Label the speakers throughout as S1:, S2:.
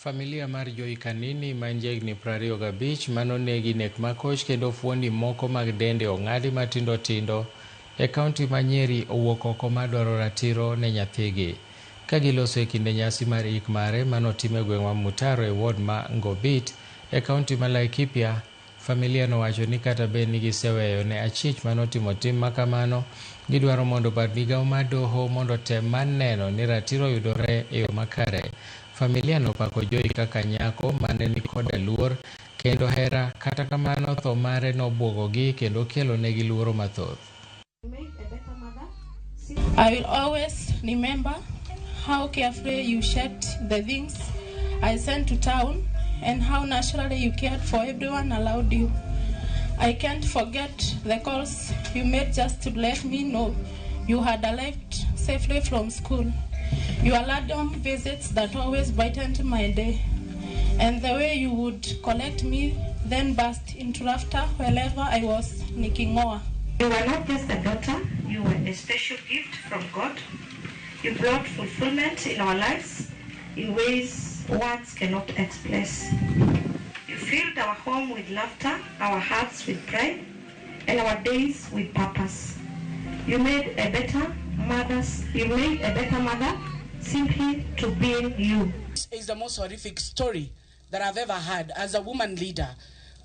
S1: Familia mar Joikanini manjegni 25 maneonegi nek makoch kendo fuondi moko mag dende ong'adi matindo tindo e kaunti ma Nyeri owuok oko mar dwaro ratiro ne nyathigi. Ka giloso e kinde nyasi mar ik mare manotim e gweng' ma Mutaro e ward ma Ngobit e kaunti ma Laikipia, familia nowacho ni kata bed ni giseweyo ne achich manotimo tim makamano, gidwaro mondo bad migawo mar doho mondo tem mar neno ni ratiro yudore e yo makare. Familia nopako Joy kaka nyako mane ni koda luor kendo hera, kata kamano tho mare nobwogogi kendo kelo negi luoro mathoth.
S2: I will always remember how carefully you shaped the things I sent to town and how naturally you cared for everyone around you. I can't forget the calls you made just to let me know you had arrived safely from school. Your random visits that always brightened my day, and the way you would collect me, then burst into laughter wherever I was nikingoa.
S3: You were not just a daughter, you were a special gift from God. You brought fulfillment in our lives in ways words cannot express. You filled our home with laughter, our hearts with pride, and our days with purpose. You made a better mother simply to being you.
S4: This is the most horrific story that I've ever had as a woman leader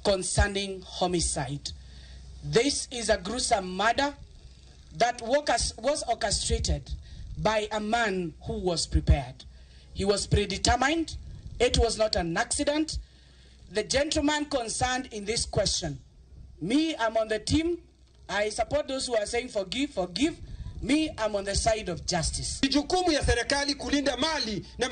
S4: concerning homicide. This is a gruesome murder that was orchestrated by a man who was prepared. He was predetermined. It was not an accident. The gentleman concerned in this question, me, I'm on the team. I support those who are saying forgive, forgive. Me, I'm on the side of justice.
S5: Jukumu ya serikali kulinda mali na